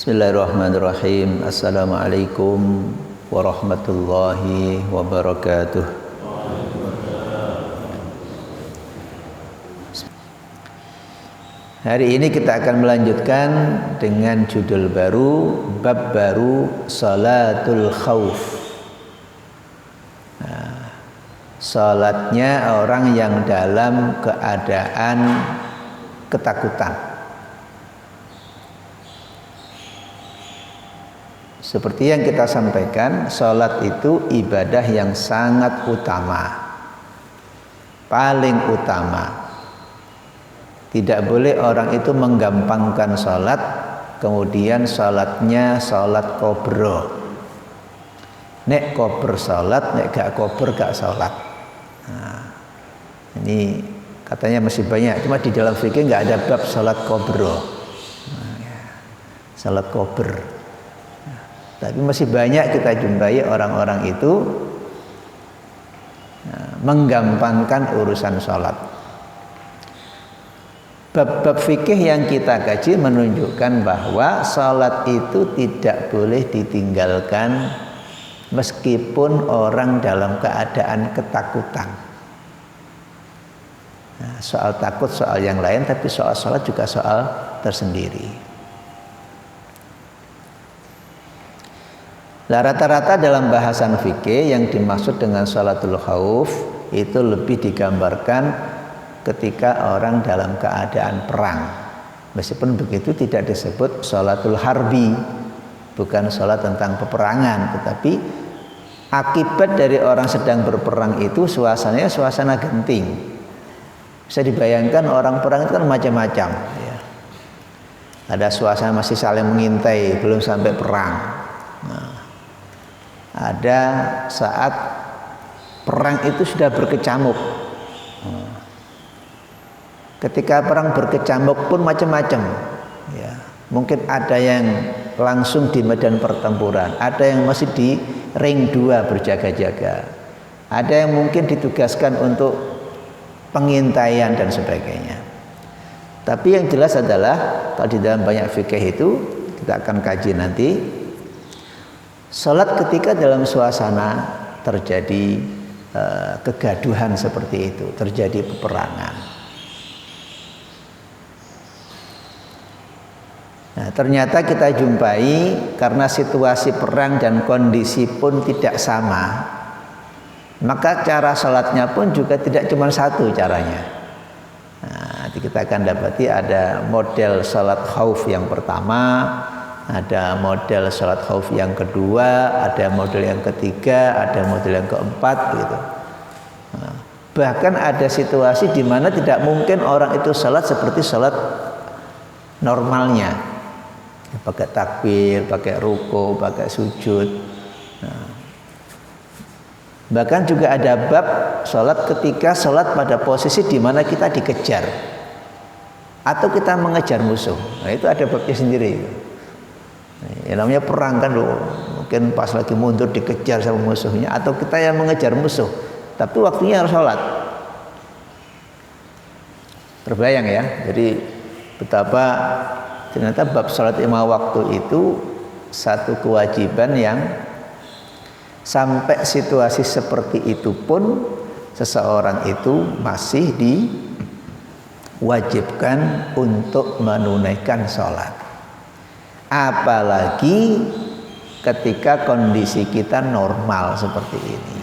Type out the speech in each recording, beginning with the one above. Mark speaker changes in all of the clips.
Speaker 1: Bismillahirrahmanirrahim. Assalamualaikum warahmatullahi wabarakatuh. Hari ini kita akan melanjutkan dengan judul baru, bab baru, salatul khauf. Salatnya orang yang dalam keadaan ketakutan. Seperti yang kita sampaikan, salat itu ibadah yang sangat utama, paling utama. Tidak boleh orang itu menggampangkan salat, kemudian salatnya salat kobro. Nek kober salat, nek gak kober gak salat. Nah, ini katanya masih banyak, cuma di dalam fikih nggak ada bab salat kobro, salat kober. Tapi masih banyak kita jumpai orang-orang itu menggampangkan urusan sholat. Bab-bab fikih yang kita kaji menunjukkan bahwa sholat itu tidak boleh ditinggalkan meskipun orang dalam keadaan ketakutan. Soal takut soal yang lain, tapi soal sholat juga soal tersendiri. Nah, rata-rata dalam bahasan fikih yang dimaksud dengan sholatul khauf itu lebih digambarkan ketika orang dalam keadaan perang. Meskipun begitu tidak disebut sholatul harbi, bukan sholat tentang peperangan, tetapi akibat dari orang sedang berperang itu suasananya suasana genting. Bisa dibayangkan orang perang itu kan macam-macam. Ya. Ada suasana masih saling mengintai, belum sampai perang. Nah, ada saat perang itu sudah berkecamuk. Ketika perang berkecamuk pun macam-macam. Ya, mungkin ada yang langsung di medan pertempuran, ada yang masih di ring 2 berjaga-jaga, ada yang mungkin ditugaskan untuk pengintaian dan sebagainya. Tapi yang jelas adalah kalau di dalam banyak fikih itu kita akan kaji nanti. Salat ketika dalam suasana terjadi kegaduhan seperti itu, terjadi peperangan. Nah, ternyata kita jumpai karena situasi perang dan kondisi pun tidak sama, maka cara salatnya pun juga tidak cuma satu caranya. Nah, nanti kita akan dapati ada model salat khauf yang pertama, ada model salat khauf yang kedua, ada model yang ketiga, ada model yang keempat gitu. Nah, bahkan ada situasi di mana tidak mungkin orang itu salat seperti salat normalnya, pakai takbir, pakai ruku, pakai sujud. Nah, bahkan juga ada bab salat ketika salat pada posisi di mana kita dikejar atau kita mengejar musuh. Nah, itu ada babnya sendiri. Ya, namanya perang kan loh, mungkin pas lagi mundur dikejar sama musuhnya, atau kita yang mengejar musuh tapi waktunya harus sholat. Terbayang ya, jadi betapa ternyata bab sholat 5 waktu itu satu kewajiban yang sampai situasi seperti itu pun seseorang itu masih diwajibkan untuk menunaikan sholat. Apalagi ketika kondisi kita normal seperti ini,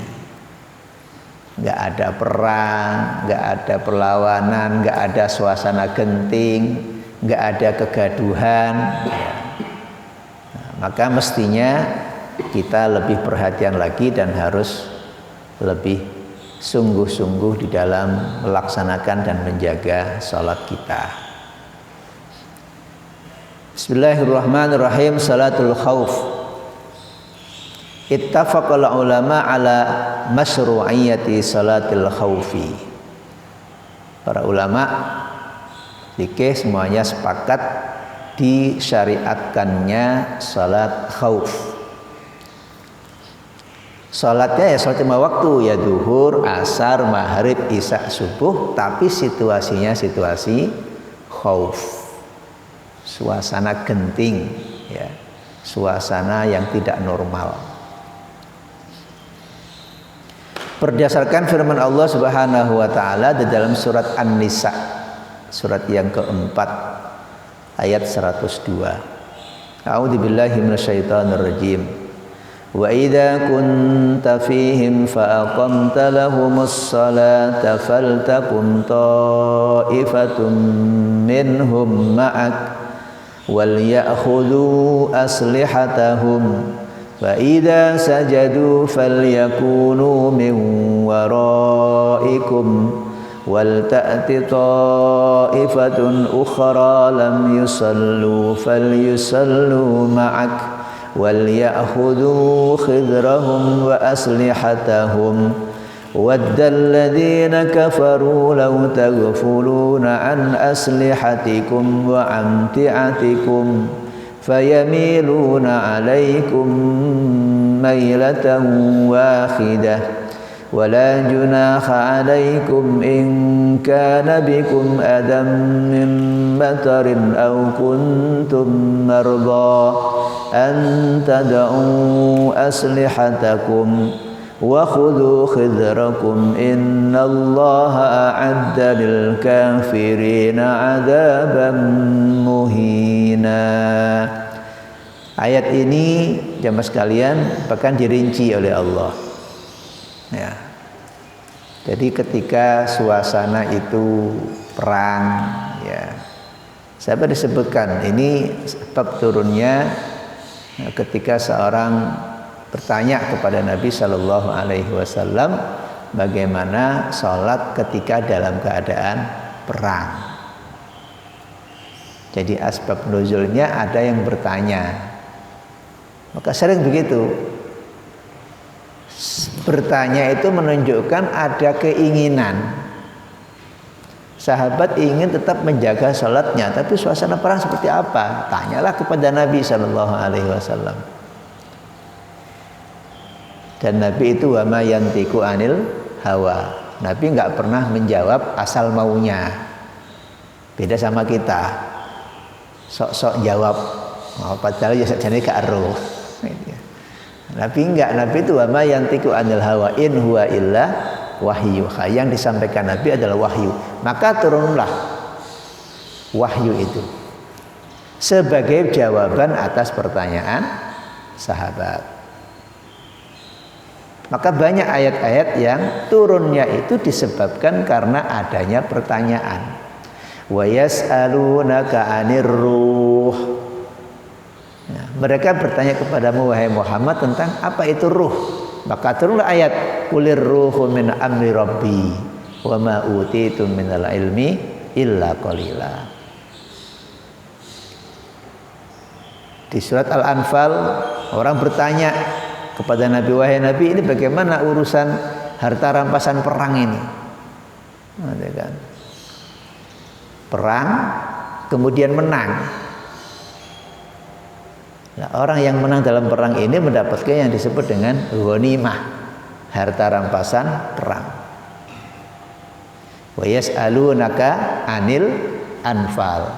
Speaker 1: nggak ada perang, nggak ada perlawanan, nggak ada suasana genting, nggak ada kegaduhan. Nah, maka mestinya kita lebih perhatian lagi dan harus lebih sungguh-sungguh di dalam melaksanakan dan menjaga sholat kita. Bismillahirrahmanirrahim. Salatul khauf. Ittafaqal ulama ala masyru'iyyati salatil khaufi. Para ulama fikih semuanya sepakat disyariatkannya salat khauf. Salatnya ya salat 5 waktu, ya zuhur, asar, maghrib, isya, subuh, tapi situasinya situasi khauf. Suasana genting, ya, suasana yang tidak normal. Berdasarkan firman Allah Subhanahu wa taala di dalam surat An-Nisa, surat yang keempat ayat 102. A'udzubillahi minasyaitonir rajim. Wa idza kunta fihim fa aqamta lahumus salata faltakum ta'ifatun minhum ma'ak wal ya'khudhu aslihatahum fa idza sajadu falyakunu min waraikum wal ta'ti ta'ifatun ukhra lam yusallu falyusallu ma'ak wal ya'khudhu khidrahum wa aslihatahum waddal ladzina kafaru law taghfuluna an aslihatikum wa amti'atikum fayamiluna 'alaikum mailatan wahidah ولا جناح عليكم إن كان بكم أذى من مطر أو كنتم مرضى أن تدعوا أسلحتكم وخذوا خذركم إن الله أعد للكافرين عذابا مهينا. Ayat ini jamaah sekalian bahkan dirinci oleh Allah. Ya. Jadi ketika suasana itu perang, ya, sahabat disebutkan ini sebab turunnya ketika seorang bertanya kepada Nabi Shallallahu Alaihi Wasallam bagaimana sholat ketika dalam keadaan perang. Jadi asbab nuzulnya ada yang bertanya, maka sering begitu. Bertanya itu menunjukkan ada keinginan. Sahabat ingin tetap menjaga salatnya, tapi suasana perang seperti apa? Tanyalah kepada Nabi Shallallahu Alaihi Wasallam. Dan Nabi itu wa ma yantiqu anil hawa. Nabi nggak pernah menjawab asal maunya. Beda sama kita, sok-sok jawab. Oh, padahal ya sakjane gak ero. Nabi enggak, Nabi itu wa ma yantiqu anil hawa in huwa illa wahyu. Yang disampaikan Nabi adalah wahyu. Maka turunlah wahyu itu sebagai jawaban atas pertanyaan sahabat. Maka banyak ayat-ayat yang turunnya itu disebabkan karena adanya pertanyaan. Wa yas'alunaka 'anir ruh. Nah, mereka bertanya kepadamu wahai Muhammad tentang apa itu ruh. Maka turunlah ayat kulir ruhu min amri rabbi wa ma utitum minal ilmi illa qalila. Di surat Al-Anfal orang bertanya kepada Nabi, wahai Nabi, ini bagaimana urusan harta rampasan perang ini? Ada kan? Perang kemudian menang. Nah, orang yang menang dalam perang ini mendapatkan yang disebut dengan ghanimah, harta rampasan perang. Wa yas'alunaka 'anil anfal.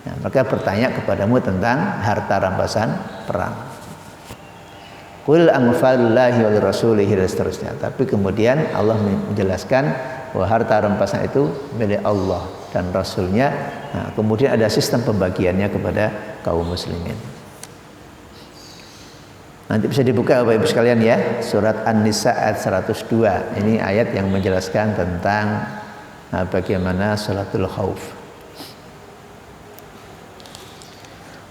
Speaker 1: Nah, mereka bertanya kepadamu tentang harta rampasan perang. Qul anfalullahi wa rasulihi dan seterusnya. Tapi kemudian Allah menjelaskan bahwa harta rampasan itu milik Allah dan Rasulnya. Nah, kemudian ada sistem pembagiannya kepada kaum muslimin. Nanti bisa dibuka Bapak Ibu sekalian ya, surat An-Nisa ayat 102. Ini ayat yang menjelaskan tentang bagaimana salatul khauf.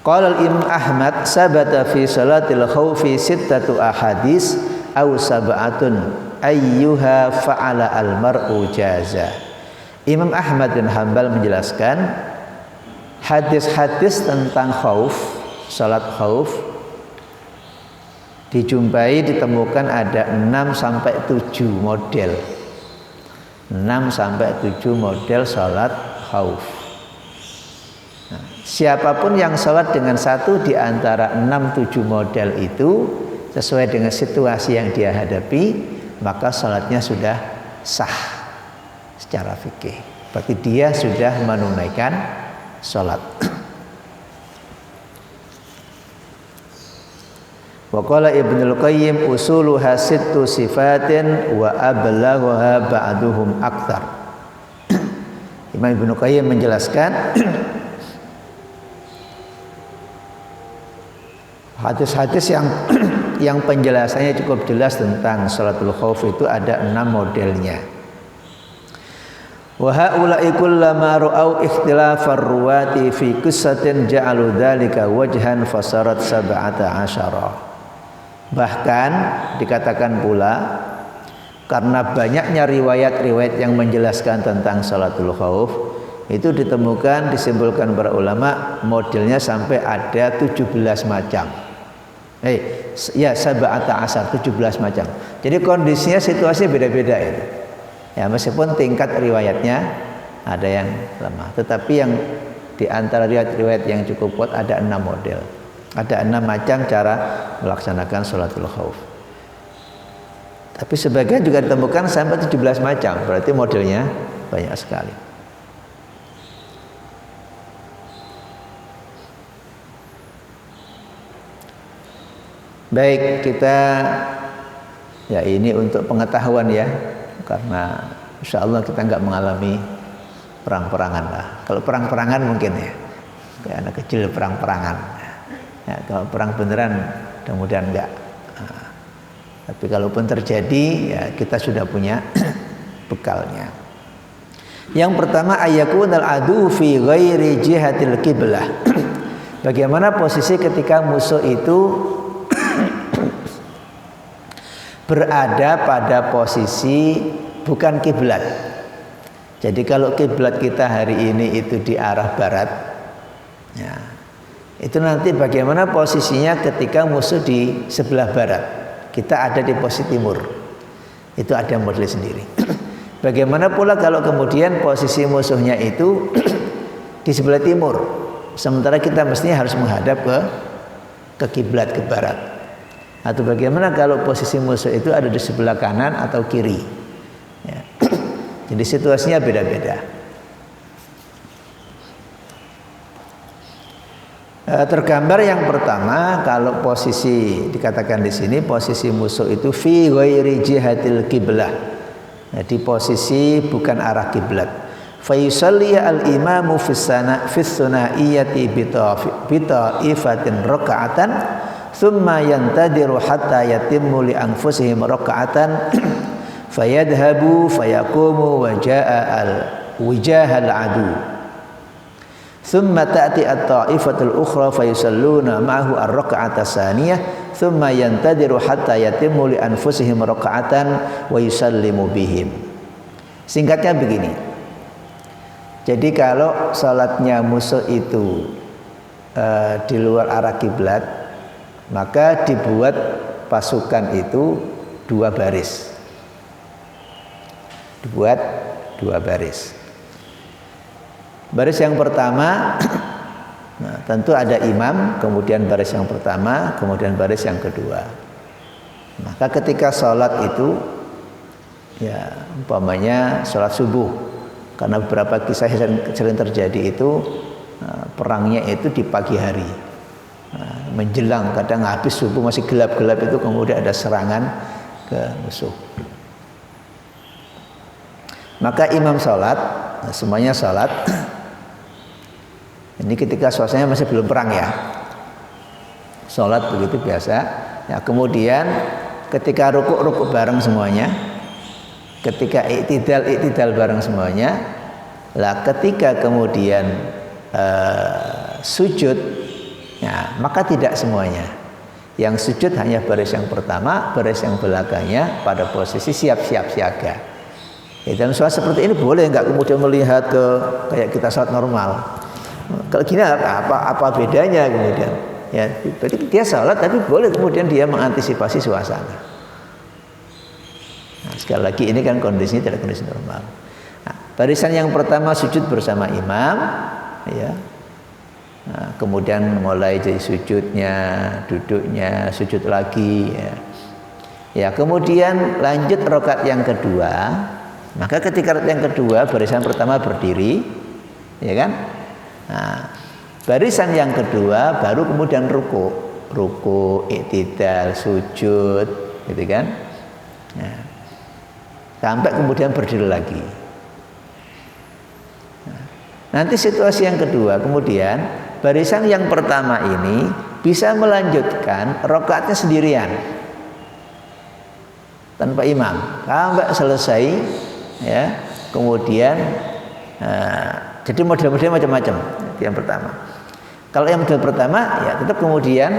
Speaker 1: Qala al-Imam Ahmad sabata fi salatil khaufi sittatu ahadis aw sab'atun ayyuha fa'ala al-mar'u jaza. Imam Ahmad bin Hanbal menjelaskan hadis-hadis tentang khauf, salat khauf ditemukan ada 6 sampai 7 model. 6 sampai 7 model salat khauf. Nah, siapapun yang salat dengan satu di antara 6-7 model itu sesuai dengan situasi yang dia hadapi, maka salatnya sudah sah secara fikih. Berarti dia sudah menunaikan salat. Wa qala Ibnul Qayyim usuluha sittu sifatin wa ablaghuha ba'duhum aktsar. Imam Ibnu Qayyim menjelaskan hadis-hadis yang penjelasannya cukup jelas tentang salatul khauf itu ada 6 modelnya. Wa haula'i kullama ra'au ikhtilafar ruwati fi qissatin ja'alu dzalika wajhan fasarat 17. Bahkan dikatakan pula karena banyaknya riwayat-riwayat yang menjelaskan tentang salatul khauf itu disimpulkan para ulama modelnya sampai ada 17 macam. 17 macam. Jadi kondisinya situasi beda-beda itu. Ya meskipun tingkat riwayatnya ada yang lemah, tetapi yang di antara riwayat-riwayat yang cukup kuat ada 6 model. Ada 6 macam cara melaksanakan sholatul khauf. Tapi sebagian juga ditemukan sampai 17 macam, berarti modelnya banyak sekali. Baik, kita ya ini untuk pengetahuan ya, karena insya Allah kita nggak mengalami perang-perangan lah. Kalau perang-perangan mungkin ya, kayak anak kecil perang-perangan. Ya, kalau perang beneran mudah-mudahan enggak. Nah, tapi kalaupun terjadi ya kita sudah punya bekalnya. Yang pertama ayakunal adu fi ghairi jihatil qiblah. Bagaimana posisi ketika musuh itu berada pada posisi bukan kiblat. Jadi kalau kiblat kita hari ini itu di arah barat, ya, itu nanti bagaimana posisinya ketika musuh di sebelah barat, kita ada di posisi timur, itu ada model sendiri. Bagaimana pula kalau kemudian posisi musuhnya itu di sebelah timur, sementara kita mestinya harus menghadap ke kiblat ke barat. Atau bagaimana kalau posisi musuh itu ada di sebelah kanan atau kiri, ya. Jadi situasinya beda-beda. Tergambar yang pertama, kalau posisi dikatakan di sini posisi musuh itu fi ghairi jihatil qiblah, di posisi bukan arah kiblat. Fa yusalli al-imamu fi sunaiyati bi ta'ifatin raka'atan thumma yantadiru hatta yatimmu li anfusihim raka'atan fayadhabu fayaqumu wijahal adu thumma ta'ti at-ta'ifatul ukhra fayusalluna ma'ahu ar-raka'ata tsaniyah thumma yantadiru hatta yatimmu li anfusihim raka'atan wa yusallimu bihim. Singkatnya begini. Jadi kalau salatnya musuh itu di luar arah kiblat, maka dibuat pasukan itu 2 baris. Dibuat 2 baris. Baris yang pertama, nah, tentu ada imam, kemudian baris yang pertama, kemudian baris yang kedua. Maka ketika sholat itu, ya umpamanya sholat subuh, karena beberapa kisah yang sering terjadi itu perangnya itu di pagi hari. Menjelang kadang habis subuh masih gelap-gelap itu kemudian ada serangan ke musuh. Maka imam sholat, semuanya sholat. Ini ketika suasananya masih belum perang ya. Sholat begitu biasa. Ya, kemudian ketika rukuk bareng semuanya. Ketika iktidal bareng semuanya. Lah ketika kemudian sujud, ya, maka tidak semuanya. Yang sujud hanya baris yang pertama, baris yang belakangnya pada posisi siap-siap siaga. Ya, dalam sholat seperti ini boleh nggak kemudian melihat ke kayak kita sholat normal. Kalau gini apa bedanya kemudian? Ya, berarti dia sholat tapi boleh kemudian dia mengantisipasi suasana. Nah, sekali lagi ini kan kondisinya tidak kondisi normal. Nah, barisan yang pertama sujud bersama imam, ya. Nah, kemudian mulai dari sujudnya, duduknya, sujud lagi, ya. Ya, kemudian lanjut rakaat yang kedua. Maka ketika rakaat yang kedua barisan pertama berdiri, ya kan? Nah, barisan yang kedua baru kemudian rukuk. ruku, i'tidal, sujud, gitu kan? Nah, sampai kemudian berdiri lagi. Nah, nanti situasi yang kedua, kemudian barisan yang pertama ini bisa melanjutkan rakaatnya sendirian tanpa imam sampai selesai, ya. Kemudian jadi model-modelnya macam-macam. Yang pertama, kalau yang model pertama ya tetap kemudian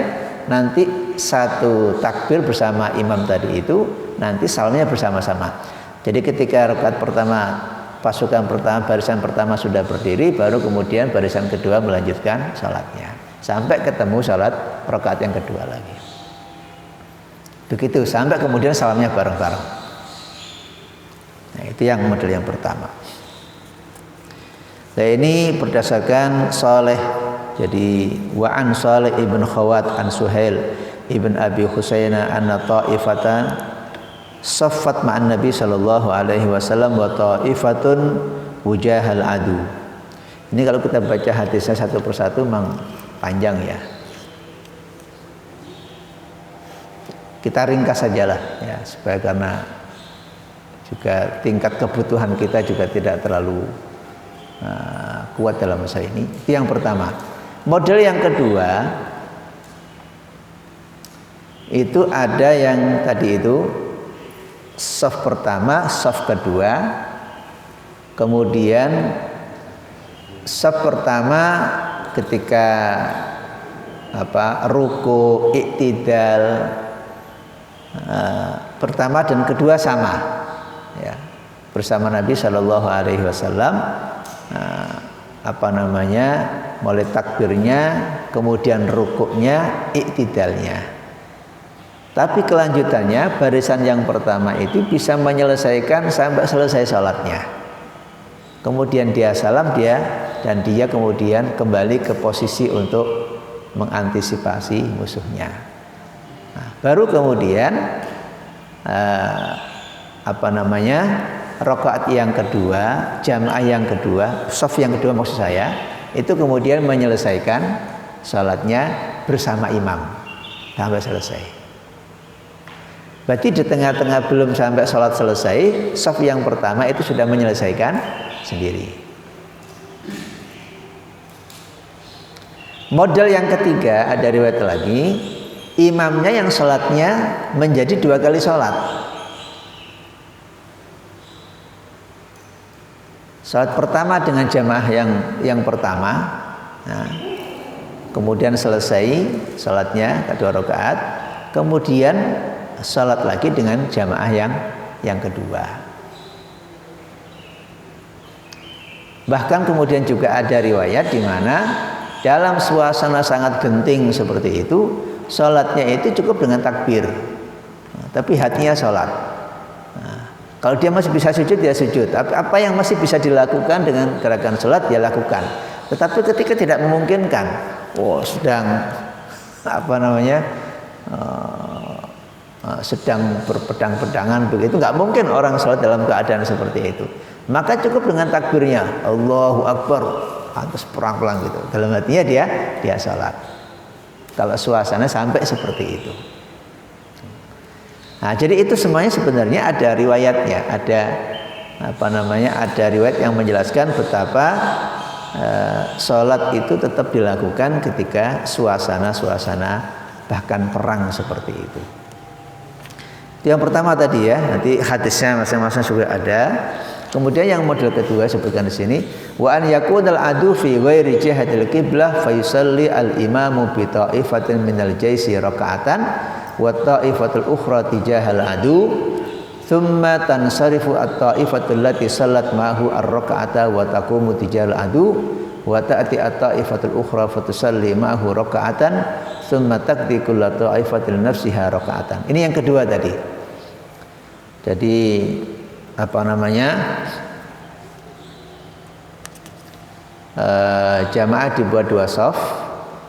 Speaker 1: nanti satu takbir bersama imam tadi itu, nanti salamnya bersama-sama. Jadi ketika rakaat pertama, pasukan pertama, barisan pertama sudah berdiri, baru kemudian barisan kedua melanjutkan salatnya sampai ketemu salat rakaat yang kedua lagi. Begitu sampai kemudian salamnya bareng-bareng. Nah, itu yang model yang pertama. Nah, ini berdasarkan Saleh. Jadi wa an Saleh ibn Khawat an Suhail ibn Abi Husaina anna ta'ifatan saffat ma'an Nabi sallallahu alaihi wasallam wa ta'ifatun wujahal adu. Ini kalau kita baca hadisnya satu persatu memang panjang ya. Kita ringkas sajalah ya, supaya karena juga tingkat kebutuhan kita juga tidak terlalu kuat dalam masalah ini. Itu yang pertama. Model yang kedua itu ada yang tadi itu shaf pertama, shaf kedua, kemudian shaf pertama ketika ruku, i'tidal pertama dan kedua sama ya, bersama Nabi Shallallahu Alaihi Wasallam. Mulai takbirnya, kemudian rukuknya, i'tidalnya. Tapi kelanjutannya barisan yang pertama itu bisa menyelesaikan sampai selesai salatnya. Kemudian dia salam dan dia kemudian kembali ke posisi untuk mengantisipasi musuhnya. Nah, baru kemudian rakaat yang kedua, jamaah yang kedua, shaf yang kedua maksud saya, itu kemudian menyelesaikan salatnya bersama imam sampai selesai. Berarti di tengah-tengah belum sampai salat selesai, shaf yang pertama itu sudah menyelesaikan sendiri. Model yang ketiga ada riwayat lagi, imamnya yang salatnya menjadi 2 kali salat. Salat pertama dengan jamaah yang pertama, nah, kemudian selesai salatnya 2 rakaat, kemudian salat lagi dengan jamaah yang kedua. Bahkan kemudian juga ada riwayat di mana dalam suasana sangat genting seperti itu, salatnya itu cukup dengan takbir, tapi hatinya salat. Kalau dia masih bisa sujud, dia sujud. Apa yang masih bisa dilakukan dengan gerakan salat, dia lakukan. Tetapi ketika tidak memungkinkan, sedang sedang berpedang-pedangan begitu, nggak mungkin orang salat dalam keadaan seperti itu. Maka cukup dengan takbirnya, Allahu Akbar, terus perang-perang gitu. Dalam hatinya dia salat. Kalau suasana sampai seperti itu. Nah, jadi itu semuanya sebenarnya ada riwayatnya, ada riwayat yang menjelaskan betapa sholat itu tetap dilakukan ketika suasana bahkan perang seperti itu. Itu yang pertama tadi ya, nanti hadisnya masing-masing juga ada. Kemudian yang model kedua sebutkan di sini, wa an yakunal adu fi ghairi jihatil qiblah fa yusalli al imamu bi ta'ifatin minal jaisi raka'atan wa ta'ifatul ukhra tijahal adu thumma tansarifu at-ta'ifatul lati sallat ma'hu ar-raka'ata wa taqumu tijahal adu wa ta'ti at-ta'ifatul ukhra fa tusalli ma'hu raka'atan thumma taqdi kullu ta'ifatil nafsiha raka'atan. Ini yang kedua tadi. Jadi jamaah dibuat 2 shaf,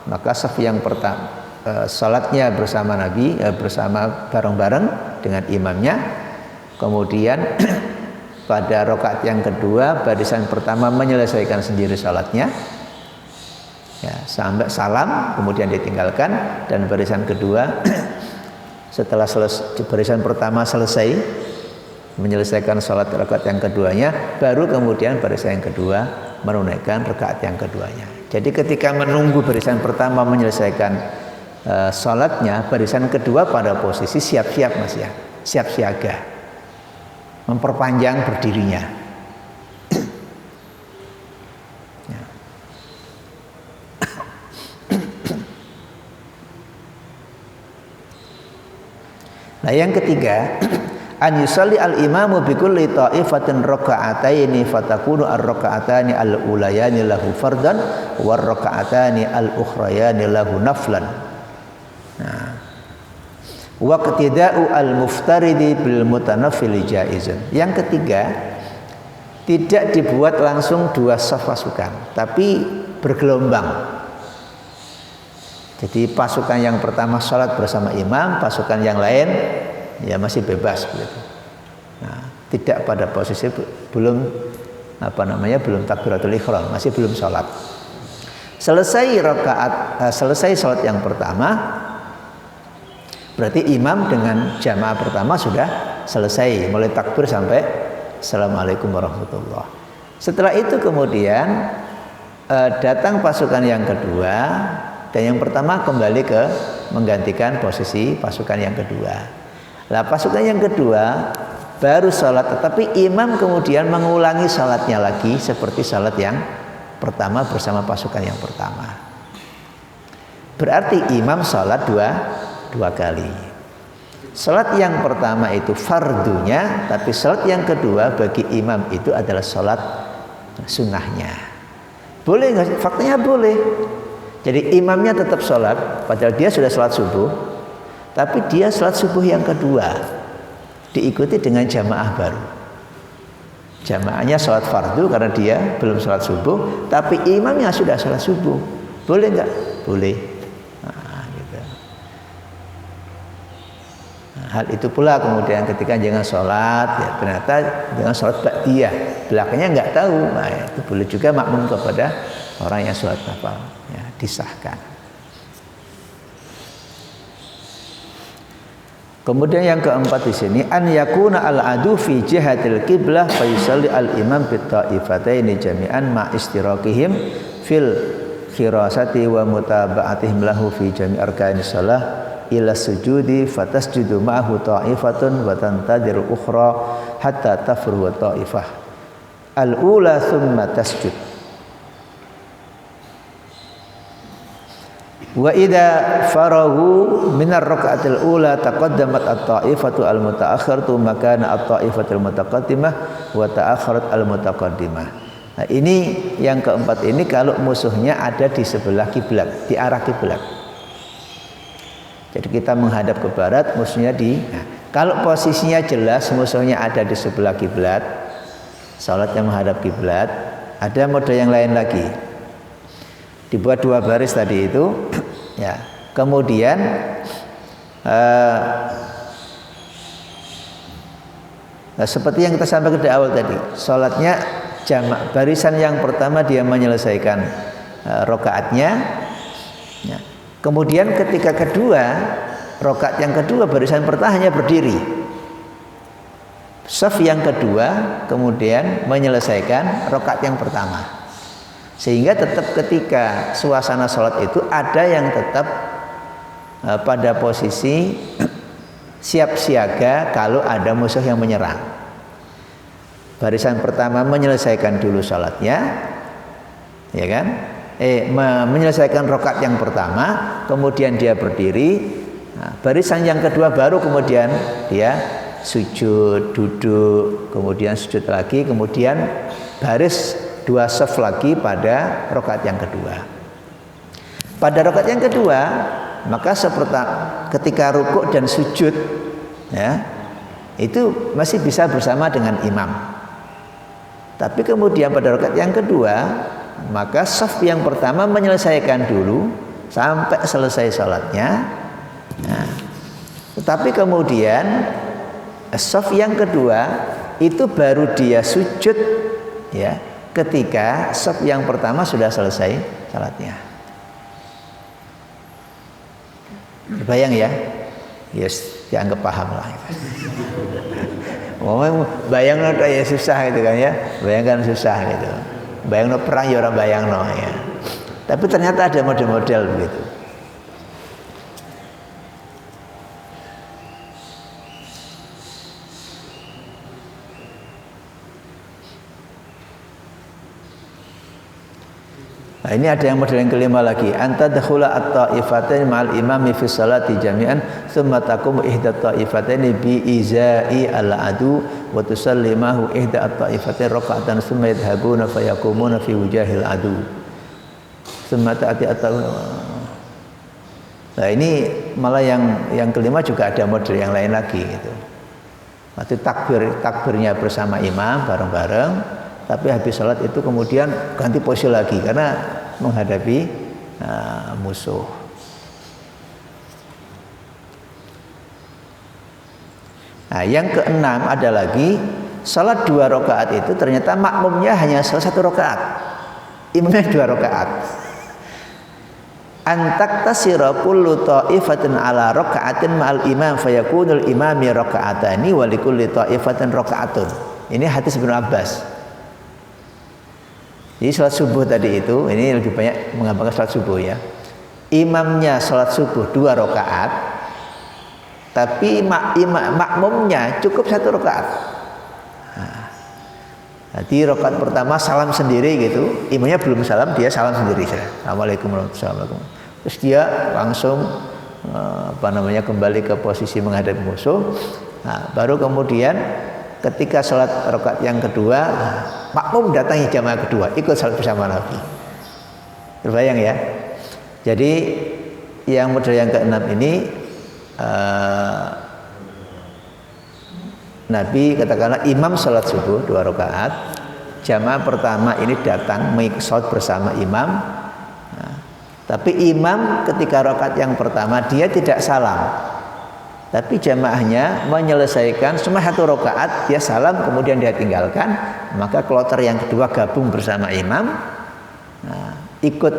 Speaker 1: maka shaf yang pertama salatnya bersama Nabi, bersama bareng-bareng dengan imamnya. Kemudian pada rakaat yang kedua barisan pertama menyelesaikan sendiri salatnya. Ya, sampai salam kemudian ditinggalkan, dan barisan kedua setelah barisan pertama selesai menyelesaikan sholat rakaat yang keduanya, baru kemudian barisan yang kedua menunaikan rakaat yang keduanya. Jadi ketika menunggu barisan pertama menyelesaikan sholatnya, barisan kedua pada posisi siap-siap Mas ya, siap siaga, memperpanjang berdirinya. Nah, yang ketiga, an yusalli al-imamu bi kulli ta'ifatin raka'ataini fatakunu ar-raka'atani al-ulayani lahu fardan war raka'atani al-ukhrayani lahu naflan. Nah, wa qtida'u al-muftaridi bil mutanaffili jaizun. Yang ketiga, tidak dibuat langsung dua shaf pasukan, tapi bergelombang. Jadi pasukan yang pertama sholat bersama imam, pasukan yang lain ya masih bebas begitu. Nah, tidak pada posisi belum belum takbiratul ihram, masih belum sholat. Selesai sholat yang pertama, berarti imam dengan jamaah pertama sudah selesai, mulai takbir sampai assalamualaikum warahmatullah. Setelah itu kemudian datang pasukan yang kedua. Dan yang pertama kembali ke menggantikan posisi pasukan yang kedua. Lah pasukan yang kedua baru sholat, tetapi imam kemudian mengulangi sholatnya lagi seperti sholat yang pertama bersama pasukan yang pertama. Berarti imam sholat dua kali. Sholat yang pertama itu fardunya, tapi sholat yang kedua bagi imam itu adalah sholat sunnahnya. Boleh nggak? Faktanya boleh. Jadi imamnya tetap sholat, padahal dia sudah sholat subuh, tapi dia sholat subuh yang kedua diikuti dengan jamaah baru. Jamaahnya sholat fardu karena dia belum sholat subuh, tapi imamnya sudah sholat subuh. Boleh nggak? Boleh. Nah, gitu. Nah, hal itu pula kemudian ketika jangan sholat, ya ternyata jangan sholat ba'diyah, belakangnya nggak tahu, nah, itu boleh juga makmum kepada orang yang sholat nafil. Ya, disahkan. Kemudian yang keempat di sini, an yakuna al-adu fi jihatil qiblah fa yusalli al-imam bi ta'ifataini jami'an ma istirakihim fil khirasati wa mutaba'atihim lahu fi jami' arkanis shalah ila sujudi fatasjudu ma'ahu ta'ifatun wa tantadiru ukhra hatta tafru ta'ifah al-ula thumma tasjud. Wa idza farahu min ar-rak'atil ula taqaddamat at-ta'ifatu al-muta'akhiratu makana at-ta'ifatul mutaqaddimah wa ta'akharat al-mutaqaddimah. Nah, ini yang keempat ini kalau musuhnya ada di sebelah kiblat, di arah kiblat. Jadi kita menghadap ke barat, musuhnya kalau posisinya jelas musuhnya ada di sebelah kiblat, salatnya menghadap kiblat, ada mode yang lain lagi. Dibuat dua baris tadi itu, ya. Kemudian seperti yang kita sampaikan di awal tadi, sholatnya jamak, barisan yang pertama dia menyelesaikan rokaatnya, ya. Kemudian ketika kedua, rokaat yang kedua barisan pertama hanya berdiri. Shaf yang kedua kemudian menyelesaikan rokaat yang pertama. Sehingga tetap ketika suasana sholat itu ada yang tetap pada posisi siap siaga kalau ada musuh yang menyerang. Barisan pertama menyelesaikan dulu sholatnya, ya kan? Menyelesaikan rakaat yang pertama, kemudian dia berdiri. Nah, barisan yang kedua baru kemudian dia sujud, duduk, kemudian sujud lagi, kemudian baris dua shaf lagi pada rakaat yang kedua. Pada rakaat yang kedua, maka seperti ketika rukuk dan sujud, ya, itu masih bisa bersama dengan imam. Tapi kemudian pada rakaat yang kedua, maka shaf yang pertama menyelesaikan dulu sampai selesai salatnya. Nah, tetapi kemudian shaf yang kedua itu baru dia sujud, ya, ketika shaf yang pertama sudah selesai salatnya. Bayang ya? Yes, dianggap paham lah. Bayang no ya susah gitu kan ya. Bayangkan susah gitu. Bayang no perang ya orang bayang no ya. Tapi ternyata ada model-model begitu. Nah, ini ada yang model yang kelima lagi. Anta dakhula at-ta'ifatain ma'al imami fi sholati jami'an thumma taqumu ihda at-ta'ifatain bi izai al-adu wa tusallimahu ihda at-ta'ifatain raka'atan thumma yadhhabuna fa yaqumuna fi wujahil adu. Thumma ta'ati Nah, ini malah yang kelima juga ada model yang lain lagi gitu. Waktu takbirnya bersama imam bareng-bareng. Tapi habis sholat itu kemudian ganti posisi lagi karena menghadapi musuh. Nah, yang keenam ada lagi sholat 2 rakaat itu ternyata makmumnya hanya salah 1 rakaat, imamnya 2 rakaat. Antak tasira kullu ta'ifatin ala raka'atin ma'al imam fayakunul imami raka'atani wa likulli ta'ifatin raka'atun. Ini hadis Ibnu Abbas. Jadi sholat subuh tadi itu, ini lebih banyak menggambarkan sholat subuh ya. Imamnya sholat subuh 2 rakaat, tapi makmumnya cukup 1 rakaat. Nah, jadi rakaat pertama salam sendiri gitu, imamnya belum salam, dia salam sendiri. Assalamualaikum warahmatullahi wabarakatuh. Terus dia langsung kembali ke posisi menghadap musuh. Nah, baru kemudian ketika sholat rakaat yang kedua, makmum datangi jamaah kedua, ikut sholat bersama Nabi. Terbayang ya? Jadi yang model yang keenam ini Nabi katakanlah imam sholat subuh 2 rakaat, jamaah pertama ini datang mengikut sholat bersama imam. Nah, tapi imam ketika rakaat yang pertama dia tidak salam. Tapi jamaahnya menyelesaikan cuma 1 rakaat, dia salam kemudian dia tinggalkan, maka kloter yang kedua gabung bersama imam, ikut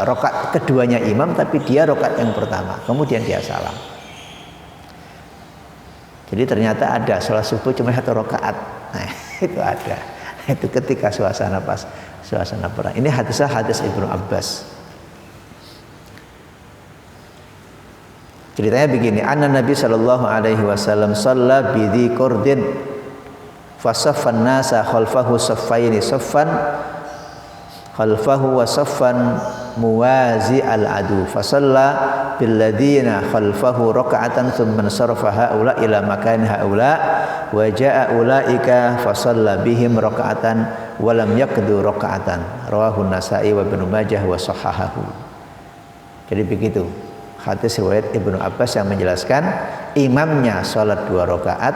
Speaker 1: rakaat keduanya imam, tapi dia rakaat yang pertama, kemudian dia salam. Jadi ternyata ada sholat subuh cuma 1 rakaat, nah itu ada, itu ketika suasana perang. Ini hadis Ibnu Abbas. Ceritanya begini, anna Nabi sallallahu alaihi wasallam shalla bi dzi qurdin fasaffan nasa khalfahu saffaini saffan khalfahu wa saffan muwazi al-adu fasalla bil ladzina khalfahu raka'atan thumma sarafa haula ila makan haula wa jaa ulaika fasalla bihim raka'atan wa lam yaqdu raka'atan rawahu an-Nasa'i wa Ibnu Majah wa sahahahu. Jadi begitu hadis riwayat Ibnu Abbas yang menjelaskan imamnya sholat 2 rakaat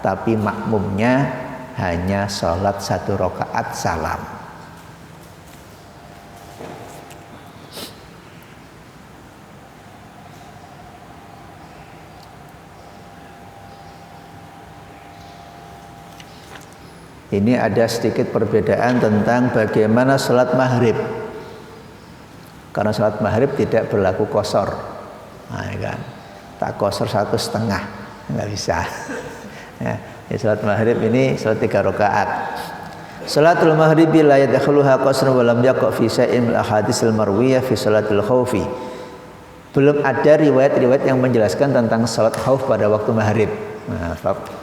Speaker 1: tapi makmumnya hanya sholat 1 rakaat salam. Ini ada sedikit perbedaan tentang bagaimana sholat maghrib. Karena sholat maghrib tidak berlaku qashar. Nah, kan tak qashar 1,5 nggak bisa. Ya, sholat maghrib ini sholat 3 rakaat. Sholatul maghribi la yadkhuluha qasrun wa lam yaqa fi syai'in min ahaditsil marwiyah fi sholatil khaufi. Belum ada riwayat-riwayat yang menjelaskan tentang sholat khauf pada waktu maghrib. Nah,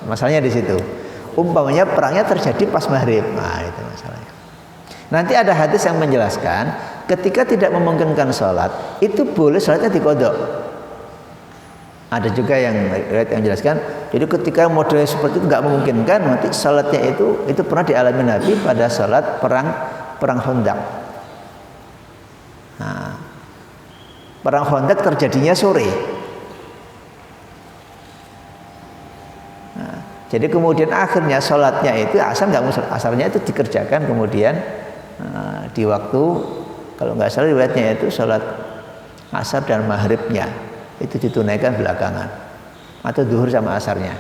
Speaker 1: masalahnya di situ. Umpamanya perangnya terjadi pas maghrib. Nah, itu masalahnya. Nanti ada hadis yang menjelaskan ketika tidak memungkinkan sholat itu boleh sholatnya diqadha. Ada juga yang menjelaskan jadi ketika modelnya seperti itu nggak memungkinkan, nanti sholatnya itu pernah dialami Nabi pada sholat perang Khandaq. Nah, perang Khandaq terjadinya sore. Nah, jadi kemudian akhirnya sholatnya itu asalnya itu dikerjakan kemudian di waktu, kalau nggak salah riwayatnya itu sholat asar dan maghribnya itu ditunaikan belakangan atau zuhur sama asarnya.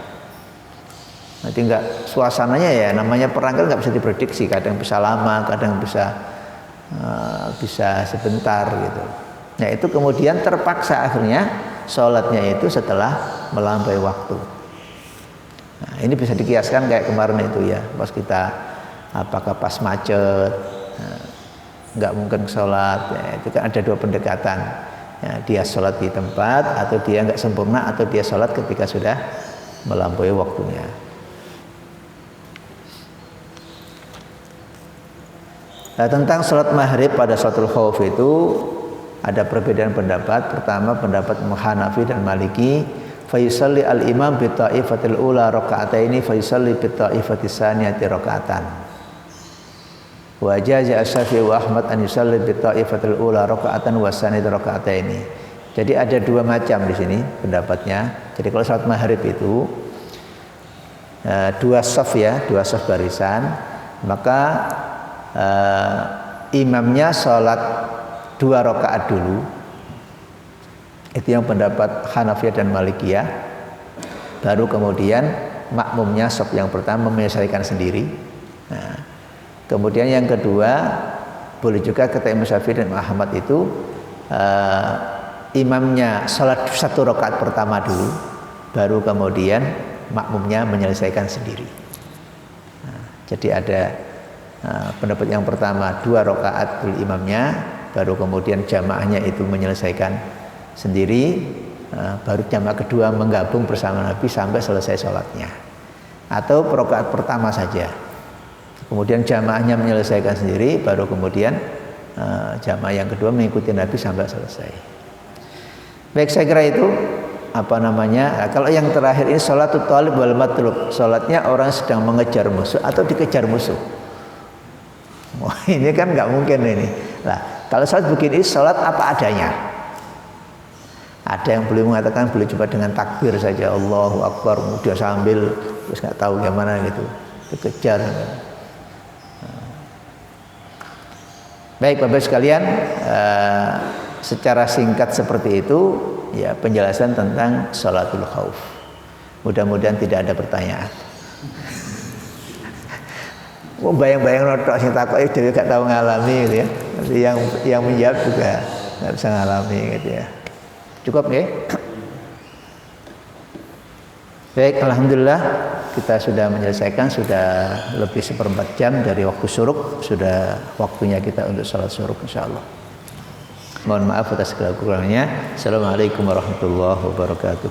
Speaker 1: Nanti nggak, suasananya ya namanya perang kan nggak bisa diprediksi, kadang bisa lama, kadang bisa sebentar gitu. Nah itu kemudian terpaksa akhirnya sholatnya itu setelah melampaui waktu. Nah, ini bisa dikiaskan kayak kemarin itu ya, pas kita apakah pas macet, nggak mungkin sholat, ya, itu kan ada dua pendekatan. Ya, dia sholat di tempat, atau dia nggak sempurna, atau dia sholat ketika sudah melampaui waktunya. Nah, tentang sholat maghrib pada sholatul khauf itu ada perbedaan pendapat. Pertama pendapat Hanafi dan Maliki, fa yusalli al-imam bi ta'ifatil ula raka'ataini fa yusalli bi ta'ifatis tsaniyati raka'atan. Wa jaza Asy-Syafi'i wa Ahmad an yusalli bi ta'ifatil ula raka'atan wa tsaniyati raka'ataini. Jadi ada dua macam di sini pendapatnya. Jadi kalau sholat maghrib itu dua shaf ya, dua shaf barisan, maka imamnya sholat 2 rakaat dulu. Itu yang pendapat Hanafiyah dan Malikiyah. Baru kemudian makmumnya shaf yang pertama menyelesaikan sendiri. Nah, kemudian yang kedua boleh juga kata Imam Syafi'i dan Ahmad itu imamnya sholat 1 rakaat pertama dulu, baru kemudian makmumnya menyelesaikan sendiri. Nah, jadi ada pendapat yang pertama 2 rakaat dulu imamnya, baru kemudian jamaahnya itu menyelesaikan sendiri, baru jamaah kedua menggabung bersama Nabi sampai selesai sholatnya. Atau rakaat pertama saja, kemudian jamaahnya menyelesaikan sendiri, baru kemudian jamaah yang kedua mengikuti Nabi sampai selesai. Baik, saya kira itu kalau yang terakhir ini sholatul talib wal matlub, sholatnya orang sedang mengejar musuh atau dikejar musuh. Wah, ini kan nggak mungkin ini. Nah, kalau sholat begini, sholat apa adanya. Ada yang boleh mengatakan boleh coba dengan takbir saja, Allahu Akbar, kemudian sambil terus nggak tahu gimana gitu, dikejar. Baik, Bapak sekalian, secara singkat seperti itu ya penjelasan tentang sholatul khauf. Mudah-mudahan tidak ada pertanyaan. Bayang-bayang notok sing takoki dhewe gak tahu ngalami gitu ya. Nanti yang menjawab juga enggak bisa ngalami gitu ya. Cukup nggih? Baik, alhamdulillah kita sudah menyelesaikan, sudah lebih 1/4 jam dari waktu syuruk, sudah waktunya kita untuk salat syuruk insyaallah. Mohon maaf atas segala kurangnya. Assalamualaikum warahmatullahi wabarakatuh.